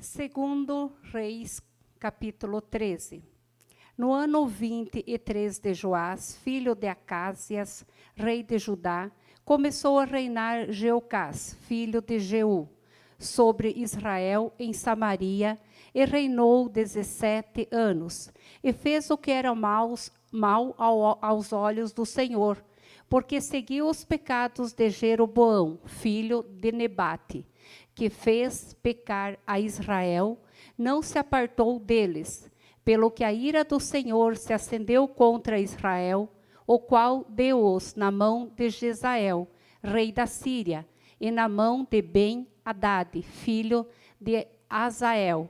Segundo Reis, capítulo 13. No ano 23 de Joás, filho de Acázias, rei de Judá, começou a reinar Jeocás, filho de Jeú, sobre Israel em Samaria, e reinou 17 anos. E fez o que era mal aos olhos do Senhor, porque seguiu os pecados de Jeroboão, filho de Nebate, que fez pecar a Israel, não se apartou deles, pelo que a ira do Senhor se acendeu contra Israel, o qual deu-os na mão de Jezael, rei da Síria, e na mão de Ben-Hadad, filho de Azael,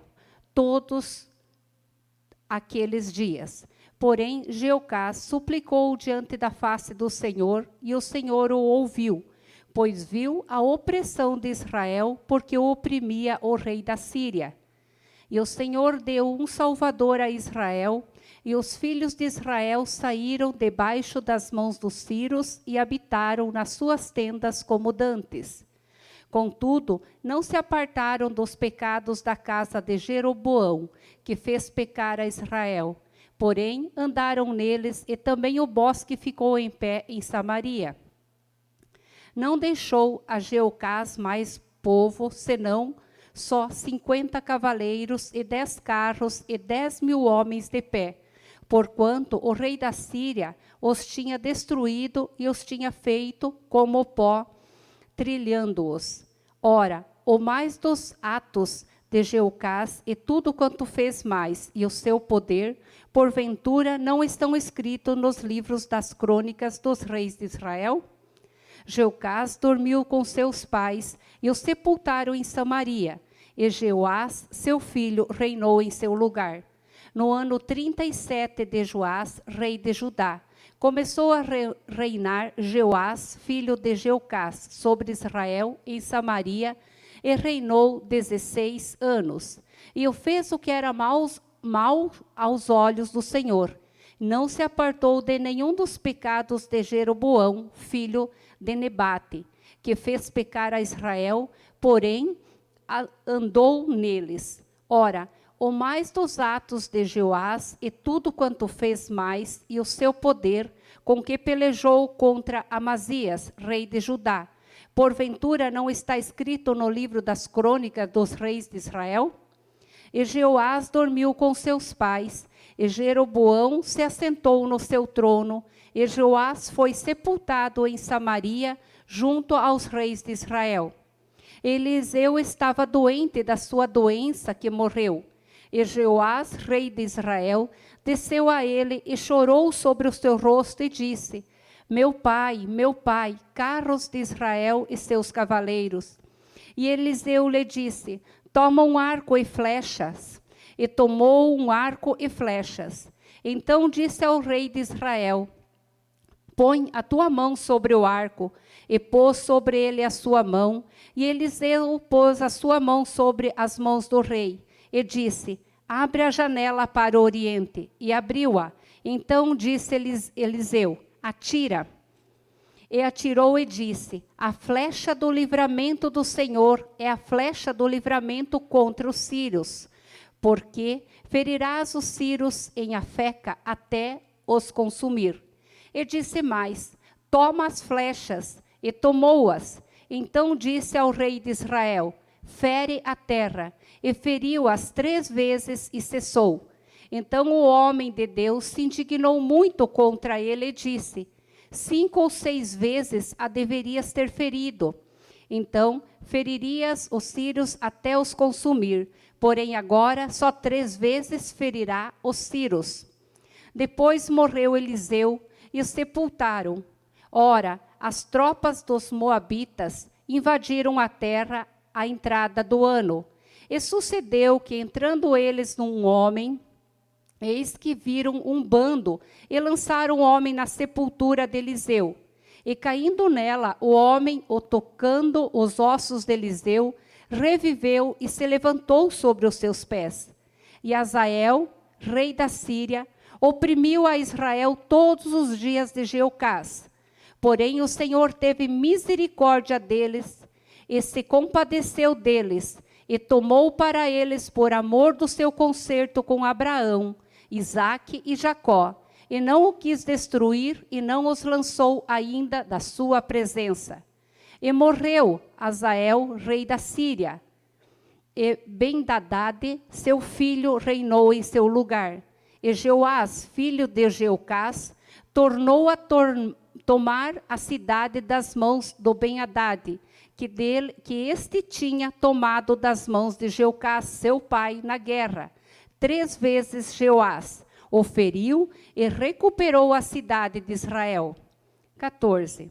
todos aqueles dias. Porém, Jeocás suplicou diante da face do Senhor, e o Senhor o ouviu, pois viu a opressão de Israel, porque o oprimia o rei da Síria. E o Senhor deu um salvador a Israel, e os filhos de Israel saíram debaixo das mãos dos sírios e habitaram nas suas tendas como dantes. Contudo, não se apartaram dos pecados da casa de Jeroboão, que fez pecar a Israel. Porém, andaram neles, e também o bosque ficou em pé em Samaria. Não deixou a Jeocás mais povo, senão só 50 cavaleiros e 10 carros e 10.000 homens de pé, porquanto o rei da Síria os tinha destruído e os tinha feito como pó, trilhando-os. Ora, o mais dos atos de Jeocás e tudo quanto fez mais, e o seu poder, porventura, não estão escritos nos livros das crônicas dos reis de Israel? Jeocás dormiu com seus pais e o sepultaram em Samaria, e Jeoás, seu filho, reinou em seu lugar. No ano 37 de Joás, rei de Judá, começou a reinar Jeoás, filho de Jeocás, sobre Israel em Samaria, e reinou 16 anos. E fez o que era mal aos olhos do Senhor. Não se apartou de nenhum dos pecados de Jeroboão, filho de Nebate, que fez pecar a Israel, porém andou neles. Ora, o mais dos atos de Jeoás e tudo quanto fez mais, e o seu poder, com que pelejou contra Amazias, rei de Judá, porventura não está escrito no livro das crônicas dos reis de Israel? E Jeoás dormiu com seus pais, e Jeroboão se assentou no seu trono, e Joás foi sepultado em Samaria, junto aos reis de Israel. Eliseu estava doente da sua doença, que morreu. E Joás, rei de Israel, desceu a ele e chorou sobre o seu rosto e disse: meu pai, carros de Israel e seus cavaleiros. E Eliseu lhe disse: toma um arco e flechas. E tomou um arco e flechas. Então disse ao rei de Israel: põe a tua mão sobre o arco. E pôs sobre ele a sua mão. E Eliseu pôs a sua mão sobre as mãos do rei. E disse: abre a janela para o oriente. E abriu-a. Então disse Eliseu: atira. E atirou e disse: a flecha do livramento do Senhor é a flecha do livramento contra os sírios. Porque ferirás os sírios em Afeca até os consumir. E disse mais: toma as flechas. E tomou-as. Então disse ao rei de Israel: fere a terra. E feriu-as 3 vezes e cessou. Então o homem de Deus se indignou muito contra ele e disse: 5 ou 6 vezes a deverias ter ferido. Então feririas os sírios até os consumir. Porém agora só 3 vezes ferirá os sírios. Depois morreu Eliseu e o sepultaram. Ora, as tropas dos moabitas invadiram a terra à entrada do ano. E sucedeu que, entrando eles num homem, eis que viram um bando e lançaram o homem na sepultura de Eliseu. E caindo nela, o homem, tocando os ossos de Eliseu, reviveu e se levantou sobre os seus pés. E Azael, rei da Síria, oprimiu a Israel todos os dias de Jeocás. Porém o Senhor teve misericórdia deles e se compadeceu deles, e tomou para eles por amor do seu concerto com Abraão, Isaque e Jacó, e não o quis destruir e não os lançou ainda da sua presença. E morreu Azael, rei da Síria, e Ben-Hadad, seu filho, reinou em seu lugar. E Jeoás, filho de Jeocás, tornou a tomar a cidade das mãos do Ben-Hadad, que este tinha tomado das mãos de Jeocás, seu pai, na guerra. 3 vezes Jeoás o feriu e recuperou a cidade de Israel. 14.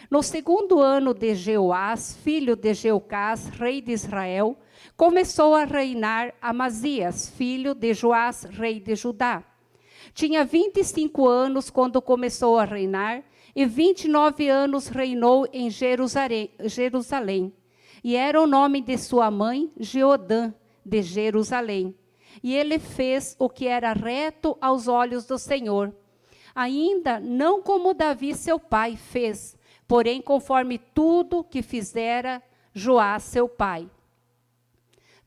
No 2º ano de Jeoás, filho de Jeocás, rei de Israel, começou a reinar Amazias, filho de Joás, rei de Judá. Tinha 25 anos quando começou a reinar, e 29 anos reinou em Jerusalém. E era o nome de sua mãe, Jeodã, de Jerusalém. E ele fez o que era reto aos olhos do Senhor. Ainda não como Davi, seu pai, fez, porém conforme tudo que fizera Joás, seu pai.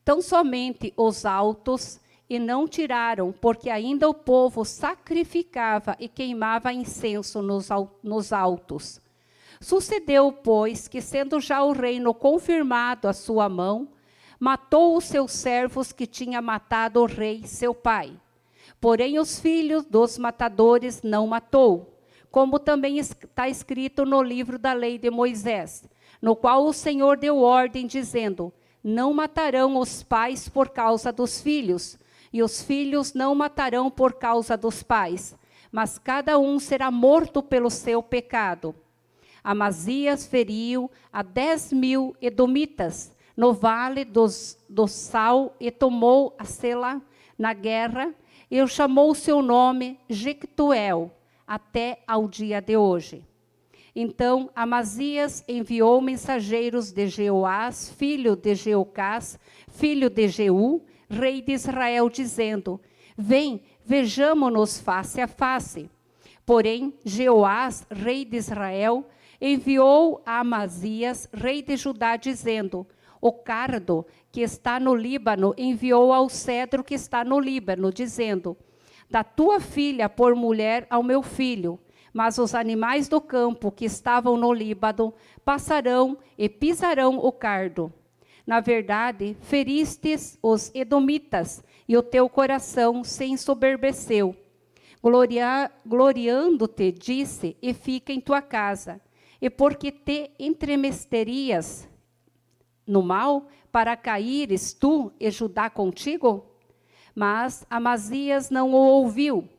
Tão somente os altos e não tiraram, porque ainda o povo sacrificava e queimava incenso nos altos. Sucedeu, pois, que sendo já o reino confirmado à sua mão, matou os seus servos que tinha matado o rei, seu pai. Porém, os filhos dos matadores não matou, como também está escrito no livro da lei de Moisés, no qual o Senhor deu ordem, dizendo: não matarão os pais por causa dos filhos, e os filhos não matarão por causa dos pais, mas cada um será morto pelo seu pecado. Amazias feriu a 10.000 edomitas no vale do Sal e tomou a Sela na guerra, e chamou seu nome Jectuel, até ao dia de hoje. Então Amazias enviou mensageiros de Jeoás, filho de Jeocás, filho de Jeú, rei de Israel, dizendo: vem, vejamo-nos face a face. Porém, Jeoás, rei de Israel, enviou a Amazias, rei de Judá, dizendo: o cardo que está no Líbano enviou ao cedro que está no Líbano, dizendo: da tua filha por mulher ao meu filho. Mas os animais do campo que estavam no Líbano passarão e pisarão o cardo. Na verdade, feristes os edomitas, e o teu coração se ensoberbeceu. Gloriando-te, disse, e fica em tua casa. E porque te entremesterias no mal, para caíres tu e Judá contigo? Mas Amazias não o ouviu.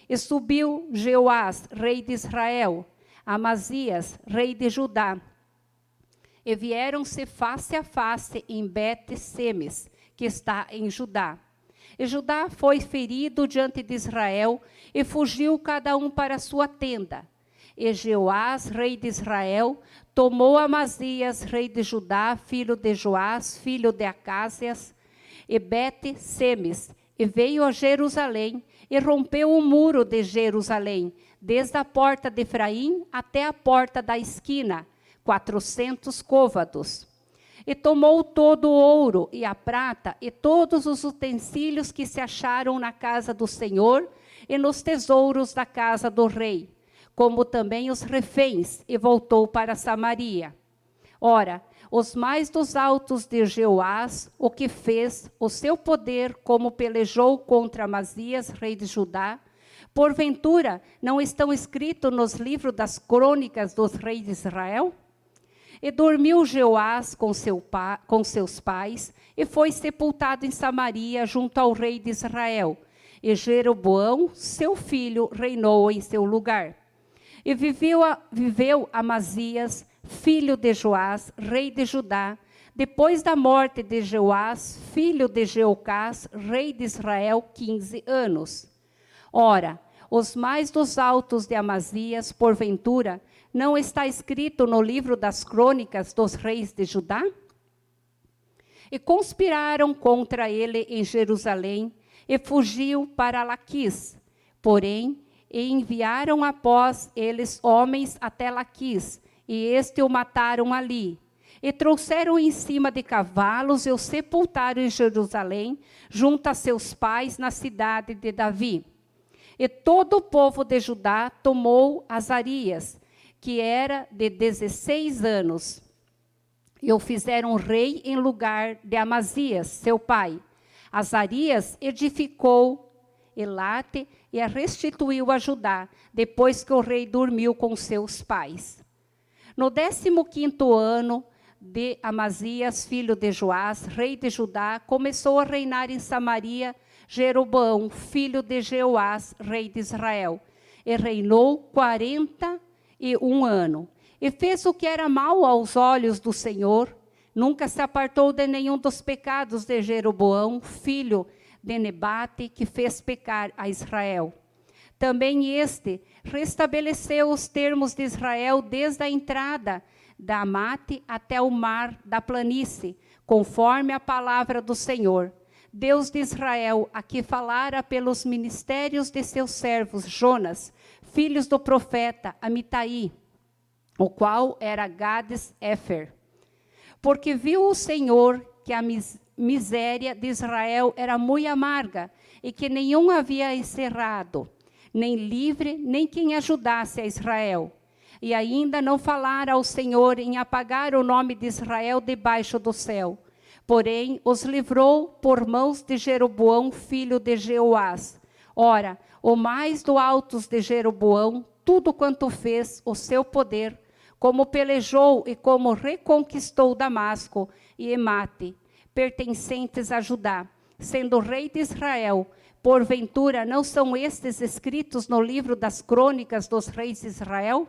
E subiu Jeoás, rei de Israel, Amazias, rei de Judá. E vieram-se face a face em Bet-Semes, que está em Judá. E Judá foi ferido diante de Israel, e fugiu cada um para sua tenda. E Jeoás, rei de Israel, tomou Amazias, rei de Judá, filho de Joás, filho de Acásias, e Bet-Semes, e veio a Jerusalém, e rompeu o muro de Jerusalém, desde a porta de Efraim até a porta da esquina, 400 côvados. E tomou todo o ouro e a prata e todos os utensílios que se acharam na casa do Senhor e nos tesouros da casa do rei, como também os reféns, e voltou para Samaria. Ora, os mais dos altos de Jeoás, o que fez, o seu poder, como pelejou contra Amazias, rei de Judá, porventura não estão escritos nos livros das crônicas dos reis de Israel? E dormiu Jeoás com seus pais, e foi sepultado em Samaria, junto ao rei de Israel. E Jeroboão, seu filho, reinou em seu lugar. E viveu Amazias, filho de Joás, rei de Judá, depois da morte de Joás, filho de Jeocás, rei de Israel, 15 anos. Ora, os mais dos altos de Amazias, porventura, não está escrito no livro das crônicas dos reis de Judá? E conspiraram contra ele em Jerusalém, e fugiu para Laquis. Porém, enviaram após eles homens até Laquis, e este o mataram ali. E trouxeram em cima de cavalos e o sepultaram em Jerusalém, junto a seus pais, na cidade de Davi. E todo o povo de Judá tomou Azarias, que era de 16 anos, e o fizeram rei em lugar de Amazias, seu pai. Azarias edificou Elate e a restituiu a Judá, depois que o rei dormiu com seus pais. No 15º ano de Amazias, filho de Joás, rei de Judá, começou a reinar em Samaria Jeroboão, filho de Jeoás, rei de Israel, e reinou 41 anos. E fez o que era mal aos olhos do Senhor, nunca se apartou de nenhum dos pecados de Jeroboão, filho de Nebate, que fez pecar a Israel. Também este restabeleceu os termos de Israel desde a entrada da Amate até o mar da planície, conforme a palavra do Senhor, Deus de Israel, a que falara pelos ministérios de seus servos Jonas, filhos do profeta Amitai, o qual era Gades-Éfer. Porque viu o Senhor que a miséria de Israel era muito amarga, e que nenhum havia encerrado, nem livre, nem quem ajudasse a Israel. E ainda não falara ao Senhor em apagar o nome de Israel debaixo do céu. Porém, os livrou por mãos de Jeroboão, filho de Jeoás. Ora, o mais do altos de Jeroboão, tudo quanto fez, o seu poder, como pelejou e como reconquistou Damasco e Emate, pertencentes a Judá, sendo rei de Israel. Porventura, não são estes escritos no livro das crônicas dos reis de Israel?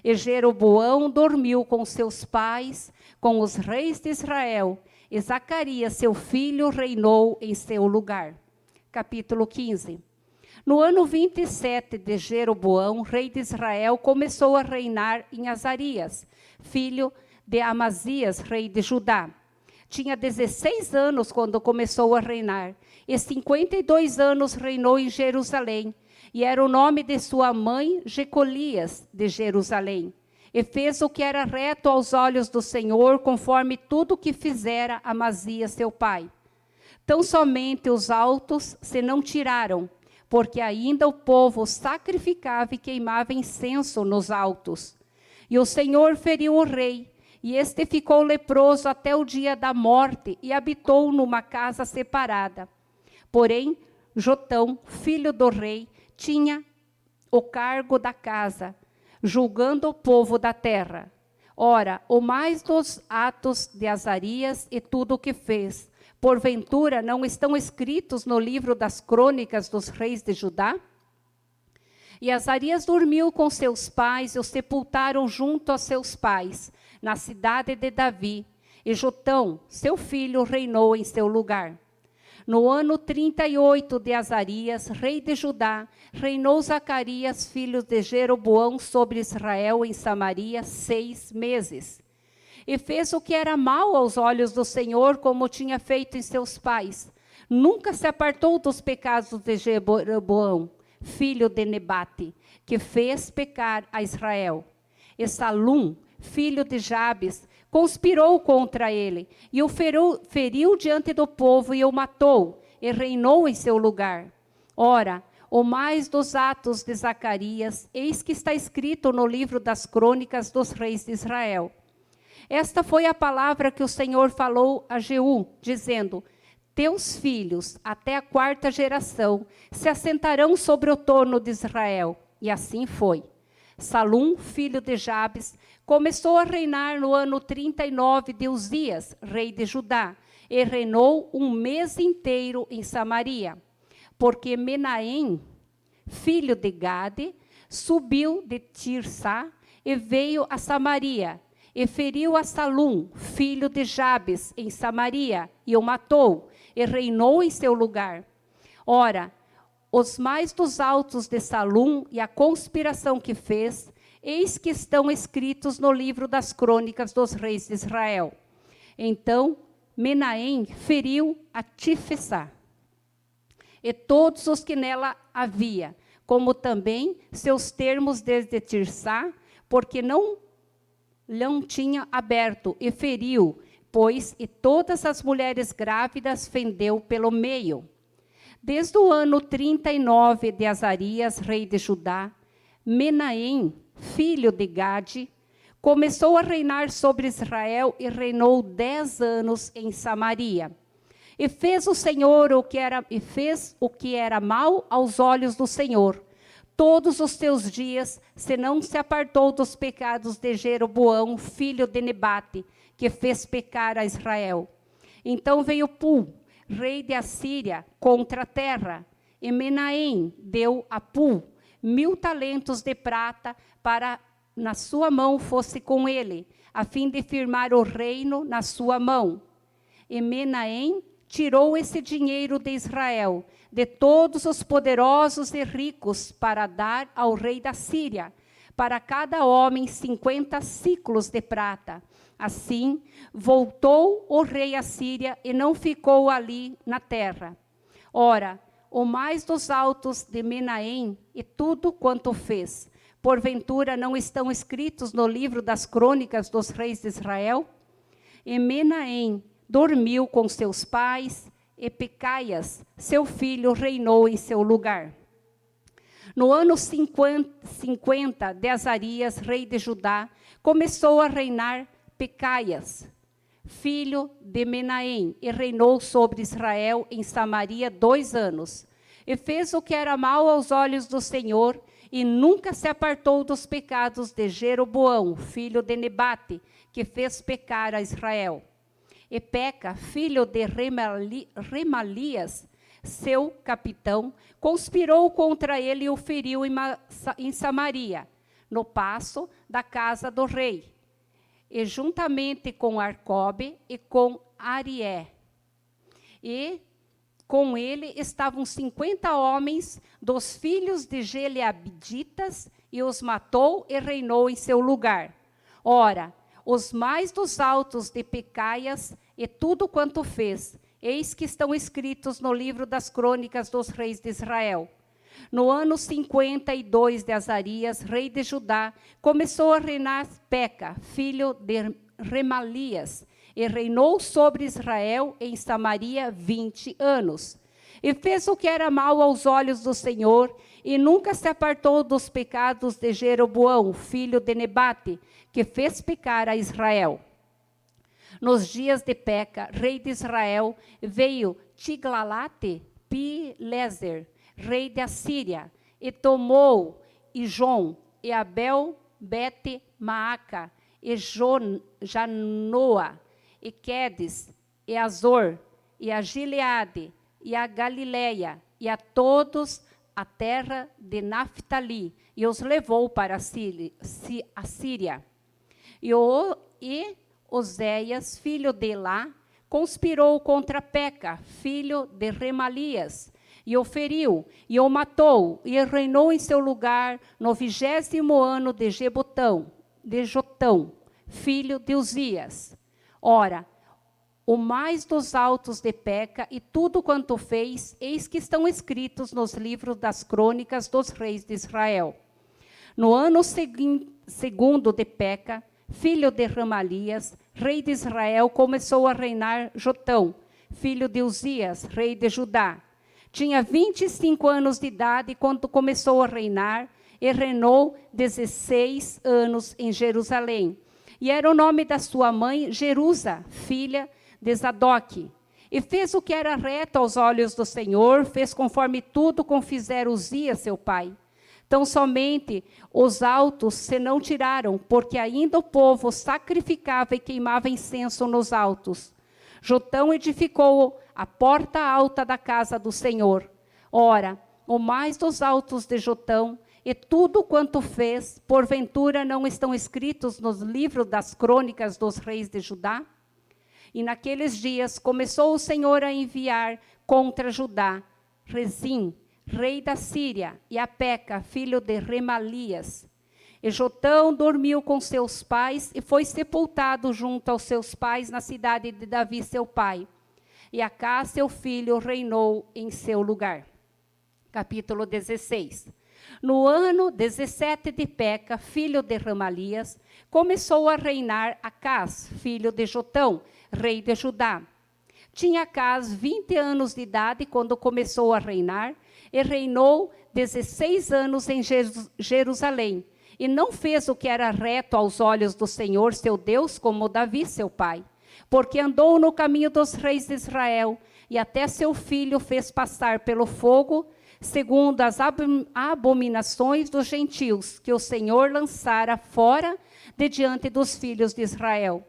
E Jeroboão dormiu com seus pais, com os reis de Israel, e Zacarias, seu filho, reinou em seu lugar. Capítulo 15. No ano 27 de Jeroboão, rei de Israel, começou a reinar em Azarias, filho de Amazias, rei de Judá. Tinha 16 anos quando começou a reinar, e 52 anos reinou em Jerusalém, e era o nome de sua mãe Jecolias, de Jerusalém. E fez o que era reto aos olhos do Senhor, conforme tudo que fizera Amazias, seu pai. Tão somente os altos se não tiraram, porque ainda o povo sacrificava e queimava incenso nos altos. E o Senhor feriu o rei, e este ficou leproso até o dia da morte, e habitou numa casa separada. Porém, Jotão, filho do rei, tinha o cargo da casa, julgando o povo da terra. Ora, o mais dos atos de Azarias e tudo o que fez, porventura não estão escritos no livro das crônicas dos reis de Judá? E Azarias dormiu com seus pais e o sepultaram junto a seus pais, na cidade de Davi. E Jotão, seu filho, reinou em seu lugar. No ano 38 de Azarias, rei de Judá, reinou Zacarias, filho de Jeroboão, sobre Israel em Samaria 6 meses. E fez o que era mal aos olhos do Senhor, como tinha feito em seus pais. Nunca se apartou dos pecados de Jeroboão, filho de Nebate, que fez pecar a Israel. E Salum, filho de Jabes, conspirou contra ele, e o feriu diante do povo, e o matou, e reinou em seu lugar. Ora, o mais dos atos de Zacarias, eis que está escrito no livro das crônicas dos reis de Israel. Esta foi a palavra que o Senhor falou a Jeú, dizendo: teus filhos, até a 4ª geração, se assentarão sobre o trono de Israel. E assim foi. Salum, filho de Jabes, começou a reinar no ano 39 de Uzias, rei de Judá, e reinou 1 mês inteiro em Samaria. Porque Menahem, filho de Gade, subiu de Tirsá e veio a Samaria, e feriu a Salum, filho de Jabes, em Samaria, e o matou, e reinou em seu lugar. Ora, os mais dos altos de Salum e a conspiração que fez, eis que estão escritos no livro das crônicas dos reis de Israel. Então, Menahem feriu a Tifsá, e todos os que nela havia, como também seus termos desde Tirsá, porque não não tinha aberto, e feriu, pois, e todas as mulheres grávidas fendeu pelo meio. Desde o ano 39 de Azarias, rei de Judá, Menahem, filho de Gade, começou a reinar sobre Israel e reinou 10 anos em Samaria. E fez o que era mal aos olhos do Senhor. Todos os seus dias, se não se apartou dos pecados de Jeroboão, filho de Nebate, que fez pecar a Israel. Então veio Pul, rei de Assíria, contra a terra, e Menahem deu a Pul 1000 talentos de prata para na sua mão fosse com ele, a fim de firmar o reino na sua mão. E Menahem tirou esse dinheiro de Israel, de todos os poderosos e ricos, para dar ao rei da Síria, para cada homem 50 ciclos de prata. Assim, voltou o rei à Síria e não ficou ali na terra. Ora, o mais dos altos de Menahem e tudo quanto fez, porventura não estão escritos no livro das crônicas dos reis de Israel? E Menahem dormiu com seus pais, e Pecaias, seu filho, reinou em seu lugar. No ano 50 de Azarias, rei de Judá, começou a reinar Pecaias, filho de Menahem, e reinou sobre Israel em Samaria 2 anos. E fez o que era mal aos olhos do Senhor, e nunca se apartou dos pecados de Jeroboão, filho de Nebate, que fez pecar a Israel. E Peca, filho de Remalias, seu capitão, conspirou contra ele e o feriu em Samaria, no paço da casa do rei, e juntamente com Arcobe e com Arié. E com ele estavam 50 homens dos filhos de Gileaditas, e os matou e reinou em seu lugar. Ora, os mais dos altos de Pecaias e tudo quanto fez, eis que estão escritos no livro das crônicas dos reis de Israel. No ano 52 de Azarias, rei de Judá, começou a reinar Peca, filho de Remalias, e reinou sobre Israel em Samaria 20 anos. E fez o que era mal aos olhos do Senhor, e nunca se apartou dos pecados de Jeroboão, filho de Nebate, que fez pecar a Israel. Nos dias de Peca, rei de Israel, veio Tiglalate-Pileser, rei da Síria, e tomou Ijon, e Abel, Bete-Maaca, e Janoa, e Quedes, e Azor, e a Gileade, e a Galileia, e a todos a terra de Naphtali, e os levou para a Síria. E Oséias, filho de Elá, conspirou contra Peca, filho de Remalias, e o feriu, e o matou, e reinou em seu lugar no 20º ano de Jotão, filho de Uzias. Ora, o mais dos altos de Peca e tudo quanto fez, eis que estão escritos nos livros das crônicas dos reis de Israel. No ano segundo de Peca, filho de Remalias, rei de Israel, começou a reinar Jotão, filho de Uzias, rei de Judá. Tinha 25 anos de idade quando começou a reinar, e reinou 16 anos em Jerusalém. E era o nome da sua mãe, Jerusa, filha de Zadok. E fez o que era reto aos olhos do Senhor, fez conforme tudo como fizera Uzias, seu pai. Tão somente os altos se não tiraram, porque ainda o povo sacrificava e queimava incenso nos altos. Jotão edificou a porta alta da casa do Senhor. Ora, o mais dos altos de Jotão, e tudo quanto fez, porventura não estão escritos nos livros das crônicas dos reis de Judá? E naqueles dias começou o Senhor a enviar contra Judá Rezim, rei da Síria, e a Peca, filho de Remalias. E Jotão dormiu com seus pais e foi sepultado junto aos seus pais na cidade de Davi, seu pai. E Acá, seu filho, reinou em seu lugar. Capítulo 16. No ano 17 de Peca, filho de Ramalias, começou a reinar Acás, filho de Jotão, rei de Judá. Tinha Acás 20 anos de idade quando começou a reinar, e reinou 16 anos em Jerusalém. E não fez o que era reto aos olhos do Senhor, seu Deus, como Davi, seu pai. Porque andou no caminho dos reis de Israel, e até seu filho fez passar pelo fogo, segundo as abominações dos gentios, que o Senhor lançara fora de diante dos filhos de Israel.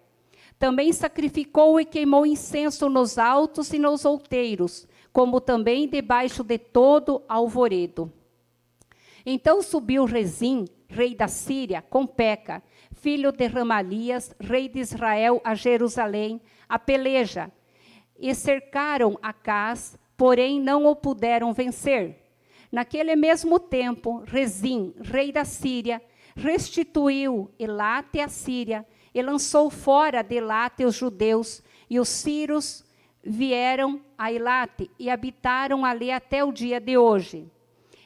Também sacrificou e queimou incenso nos altos e nos outeiros, como também debaixo de todo alvoredo. Então subiu Rezim, rei da Síria, com Peca, filho de Ramalias, rei de Israel, a Jerusalém, a peleja, e cercaram Acás, porém não o puderam vencer. Naquele mesmo tempo, Rezim, rei da Síria, restituiu Elate à Síria, e lançou fora de Elate os judeus, e os sírios vieram a Elate, e habitaram ali até o dia de hoje.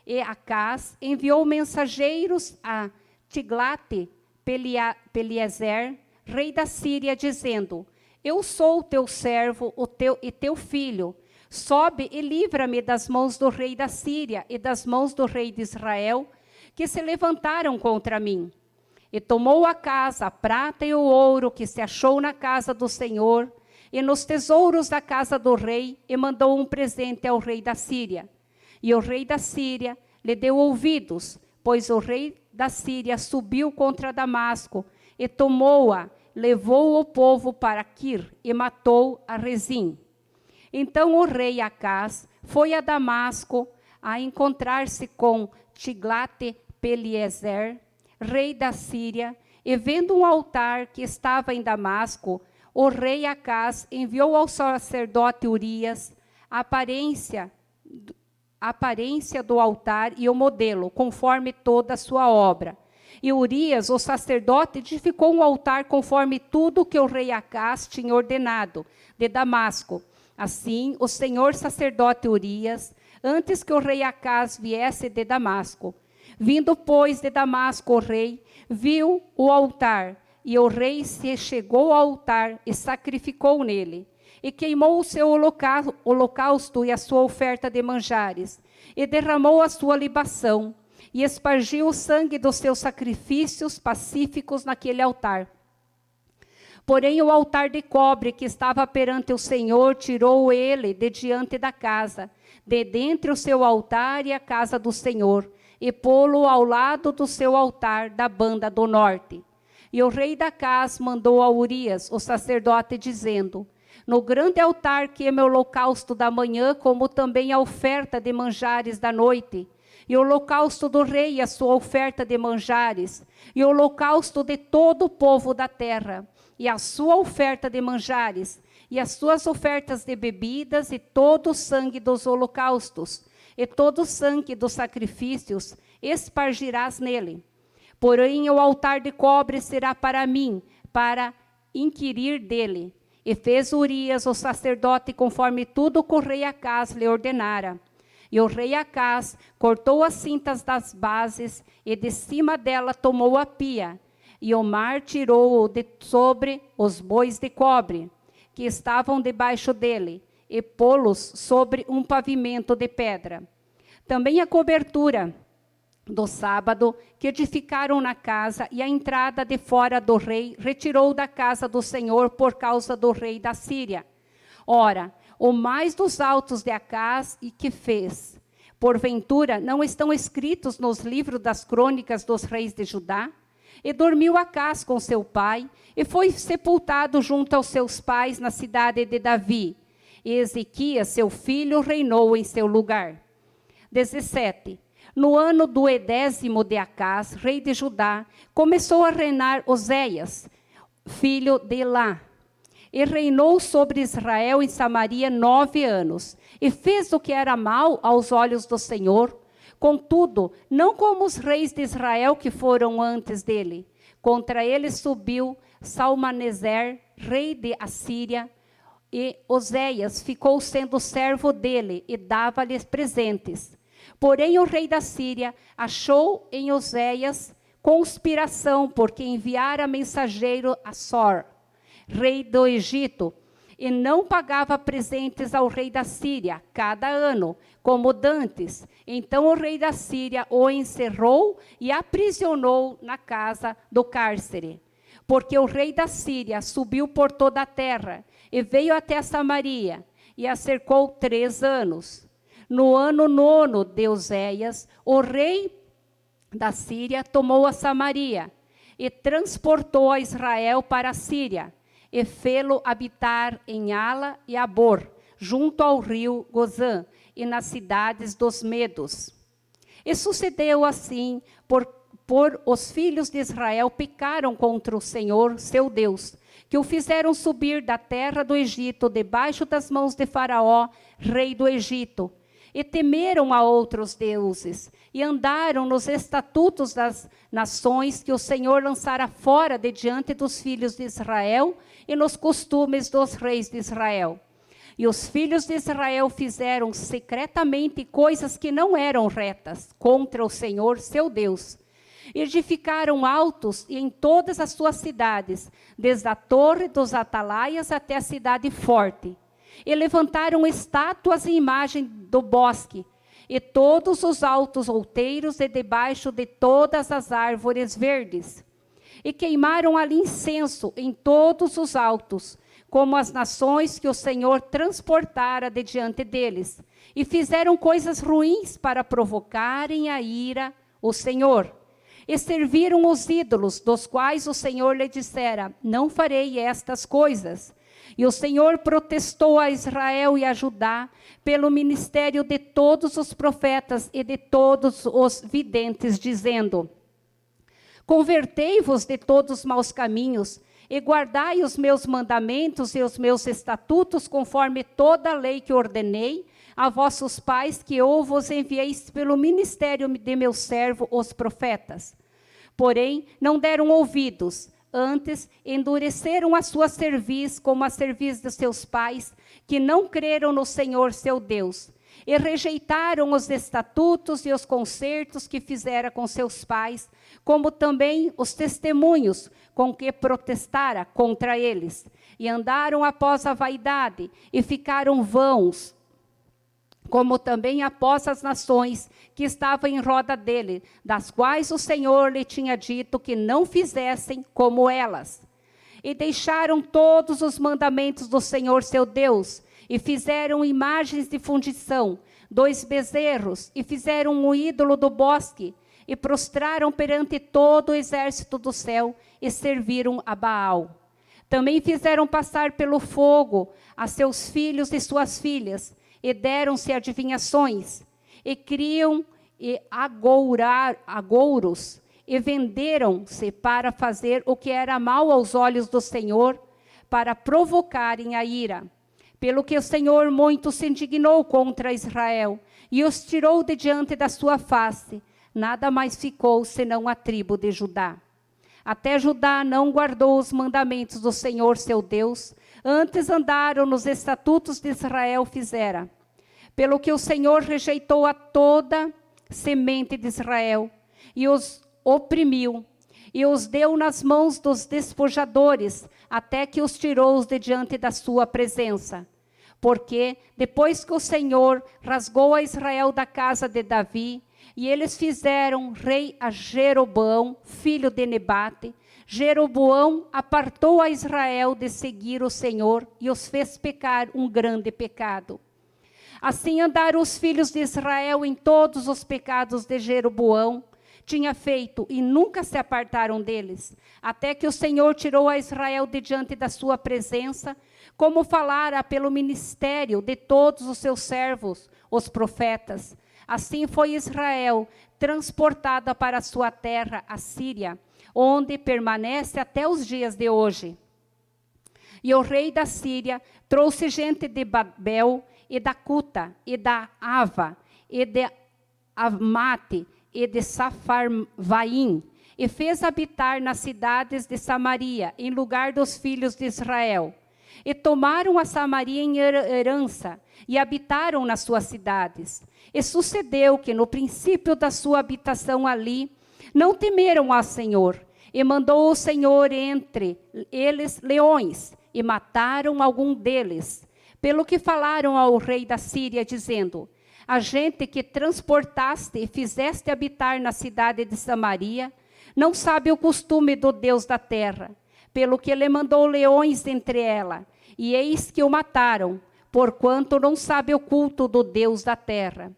E Acás enviou mensageiros a Tiglate-Pileser, rei da Síria, dizendo: Eu sou teu servo e teu filho. Sobe e livra-me das mãos do rei da Síria e das mãos do rei de Israel, que se levantaram contra mim. E tomou Acás a prata e o ouro que se achou na casa do Senhor e nos tesouros da casa do rei, e mandou um presente ao rei da Síria. E o rei da Síria lhe deu ouvidos, pois o rei da Síria subiu contra Damasco e tomou-a, levou o povo para Quir e matou a Rezim. Então o rei Acás foi a Damasco a encontrar-se com Tiglate-Pileser, rei da Síria, e vendo um altar que estava em Damasco, o rei Acás enviou ao sacerdote Urias a aparência do altar e o modelo, conforme toda a sua obra. E Urias, o sacerdote, edificou um altar conforme tudo que o rei Acás tinha ordenado, de Damasco. Assim, o senhor sacerdote Urias, antes que o rei Acás viesse de Damasco. Vindo, pois, de Damasco o rei, viu o altar, e o rei se chegou ao altar e sacrificou nele. E queimou o seu holocausto e a sua oferta de manjares, e derramou a sua libação, e espargiu o sangue dos seus sacrifícios pacíficos naquele altar. Porém, o altar de cobre que estava perante o Senhor, tirou ele de diante da casa, de dentre o seu altar e a casa do Senhor, e pô-lo ao lado do seu altar da banda do norte. E o rei da casa mandou a Urias, o sacerdote, dizendo: No grande altar queime o holocausto da manhã, como também a oferta de manjares da noite, e o holocausto do rei e a sua oferta de manjares, e o holocausto de todo o povo da terra, e a sua oferta de manjares, e as suas ofertas de bebidas, e todo o sangue dos holocaustos, e todo o sangue dos sacrifícios, espargirás nele. Porém, o altar de cobre será para mim, para inquirir dele. E fez Urias, o sacerdote, conforme tudo que o rei Acás lhe ordenara. E o rei Acás cortou as cintas das bases, e de cima dela tomou a pia, e o mar tirou-o de sobre os bois de cobre, que estavam debaixo dele, e pô-los sobre um pavimento de pedra. Também a cobertura do sábado, que edificaram na casa, e a entrada de fora do rei, retirou da casa do Senhor por causa do rei da Síria. Ora, o mais dos altos de Acás, e que fez, porventura, não estão escritos nos livros das crônicas dos reis de Judá? E dormiu Acás com seu pai, e foi sepultado junto aos seus pais na cidade de Davi. E Ezequias, seu filho, reinou em seu lugar. 17. No ano do 10º de Acás, rei de Judá, começou a reinar Oséias, filho de Elá, e reinou sobre Israel em Samaria 9 anos, e fez o que era mal aos olhos do Senhor, contudo, não como os reis de Israel que foram antes dele. Contra ele subiu Salmaneser, rei de Assíria, e Oséias ficou sendo servo dele, e dava-lhes presentes. Porém, o rei da Síria achou em Oséias conspiração, porque enviara mensageiro a Sor, rei do Egito, e não pagava presentes ao rei da Síria cada ano, como dantes. Então o rei da Síria o encerrou e aprisionou na casa do cárcere. Porque o rei da Síria subiu por toda a terra e veio até Samaria e a cercou 3 anos. No ano 9 de Oséias, o rei da Síria tomou a Samaria e transportou a Israel para a Síria e fê-lo habitar em Ala e Abor, junto ao rio Gozã e nas cidades dos Medos. E sucedeu assim, por os filhos de Israel pecaram contra o Senhor, seu Deus, que o fizeram subir da terra do Egito, debaixo das mãos de Faraó, rei do Egito, e temeram a outros deuses, e andaram nos estatutos das nações que o Senhor lançara fora de diante dos filhos de Israel, e nos costumes dos reis de Israel. E os filhos de Israel fizeram secretamente coisas que não eram retas contra o Senhor, seu Deus. Edificaram altos em todas as suas cidades, desde a torre dos atalaias até a cidade forte. E levantaram estátuas e imagem do bosque, e todos os altos outeiros e debaixo de todas as árvores verdes. E queimaram ali incenso em todos os altos, como as nações que o Senhor transportara de diante deles. E fizeram coisas ruins para provocarem a ira o Senhor. E serviram os ídolos, dos quais o Senhor lhe dissera, não farei estas coisas. E o Senhor protestou a Israel e a Judá pelo ministério de todos os profetas e de todos os videntes, dizendo, convertei-vos de todos os maus caminhos e guardai os meus mandamentos e os meus estatutos, conforme toda a lei que ordenei a vossos pais, que eu vos enviei pelo ministério de meu servo, os profetas. Porém, não deram ouvidos, antes endureceram a sua cerviz, como a cerviz de seus pais, que não creram no Senhor seu Deus, e rejeitaram os estatutos e os concertos que fizera com seus pais, como também os testemunhos com que protestara contra eles, e andaram após a vaidade, e ficaram vãos, como também após as nações que estavam em roda dele, das quais o Senhor lhe tinha dito que não fizessem como elas. E deixaram todos os mandamentos do Senhor seu Deus, e fizeram imagens de fundição, 2 bezerros, e fizeram um ídolo do bosque, e prostraram perante todo o exército do céu, e serviram a Baal. Também fizeram passar pelo fogo a seus filhos e suas filhas, e deram-se adivinhações, e criam e agouros, e venderam-se para fazer o que era mal aos olhos do Senhor, para provocarem a ira. Pelo que o Senhor muito se indignou contra Israel, e os tirou de diante da sua face. Nada mais ficou, senão a tribo de Judá. Até Judá não guardou os mandamentos do Senhor seu Deus, antes andaram nos estatutos de Israel fizera. Pelo que o Senhor rejeitou a toda semente de Israel, e os oprimiu, e os deu nas mãos dos despojadores, até que os tirou de diante da sua presença. Porque, depois que o Senhor rasgou a Israel da casa de Davi, e eles fizeram rei a Jeroboão, filho de Nebate, Jeroboão apartou a Israel de seguir o Senhor e os fez pecar um grande pecado. Assim andaram os filhos de Israel em todos os pecados de Jeroboão, tinha feito, e nunca se apartaram deles, até que o Senhor tirou a Israel de diante da sua presença, como falara pelo ministério de todos os seus servos, os profetas. Assim foi Israel transportada para a sua terra, a Síria, onde permanece até os dias de hoje. E o rei da Síria trouxe gente de Babel, e da Cuta, e da Ava, e de Amate, e de Safarvaim, e fez habitar nas cidades de Samaria, em lugar dos filhos de Israel. e tomaram a Samaria em herança, e habitaram nas suas cidades. E sucedeu que, no princípio da sua habitação ali, não temeram ao Senhor, e mandou o Senhor entre eles leões, e mataram algum deles. Pelo que falaram ao rei da Síria, dizendo: a gente que transportaste e fizeste habitar na cidade de Samaria, não sabe o costume do Deus da terra, pelo que ele mandou leões entre ela, e eis que o mataram, porquanto não sabe o culto do Deus da terra.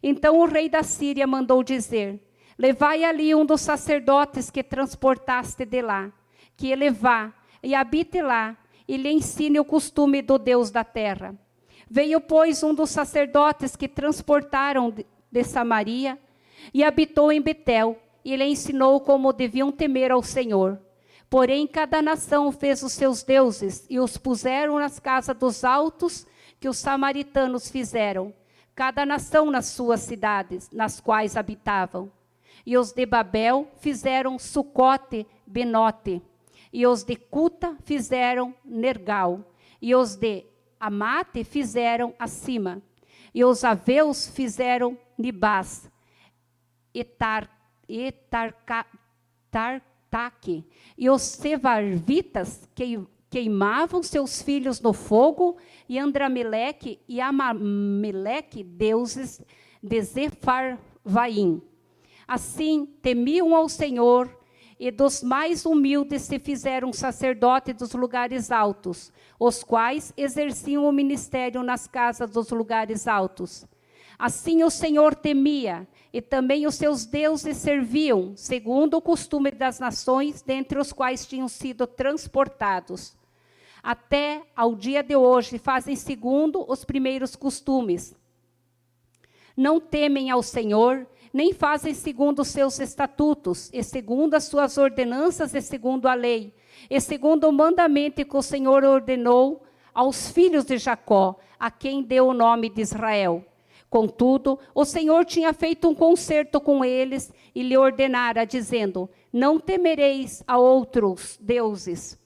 Então o rei da Síria mandou dizer: levai ali um dos sacerdotes que transportaste de lá, que ele vá e habite lá, e lhe ensine o costume do Deus da terra. Veio, pois, um dos sacerdotes que transportaram de Samaria, e habitou em Betel, e lhe ensinou como deviam temer ao Senhor. Porém, cada nação fez os seus deuses, e os puseram nas casas dos altos que os samaritanos fizeram, cada nação nas suas cidades, nas quais habitavam. E os de Babel fizeram Sucote, Benote, e os de Cuta fizeram Nergal, e os de Amate fizeram Acima, e os aveus fizeram Nibás, Tartaque, e os sevarvitas queimavam seus filhos no fogo, e Andrameleque e Amameleque, deuses de Zefarvaim. Assim temiam ao Senhor, e dos mais humildes se fizeram sacerdotes dos lugares altos, os quais exerciam o ministério nas casas dos lugares altos. Assim o Senhor temia, e também os seus deuses serviam, segundo o costume das nações, dentre os quais tinham sido transportados. Até ao dia de hoje fazem segundo os primeiros costumes. Não temem ao Senhor, nem fazem segundo os seus estatutos, e segundo as suas ordenanças, e segundo a lei, e segundo o mandamento que o Senhor ordenou aos filhos de Jacó, a quem deu o nome de Israel. Contudo, o Senhor tinha feito um concerto com eles, e lhe ordenara, dizendo: não temereis a outros deuses,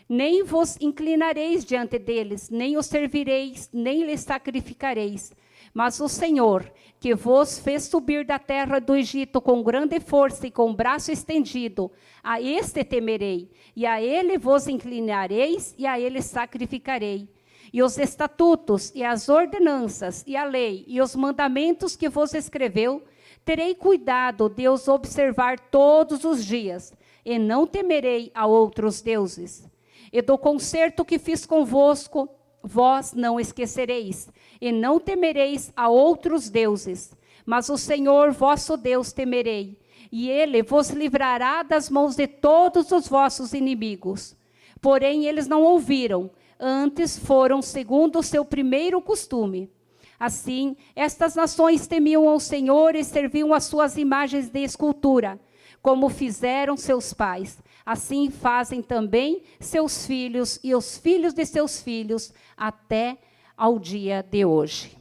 nem vos inclinareis diante deles, nem os servireis, nem lhes sacrificareis. Mas o Senhor, que vos fez subir da terra do Egito com grande força e com braço estendido, a este temerei, e a ele vos inclinareis, e a ele sacrificarei. E os estatutos, e as ordenanças, e a lei, e os mandamentos que vos escreveu, terei cuidado de os observar todos os dias, e não temerei a outros deuses. E do concerto que fiz convosco, vós não esquecereis, e não temereis a outros deuses, mas o Senhor vosso Deus temerei, e ele vos livrará das mãos de todos os vossos inimigos. Porém, eles não ouviram, antes foram segundo o seu primeiro costume. Assim, estas nações temiam ao Senhor e serviam as suas imagens de escultura, como fizeram seus pais. Assim fazem também seus filhos e os filhos de seus filhos até ao dia de hoje.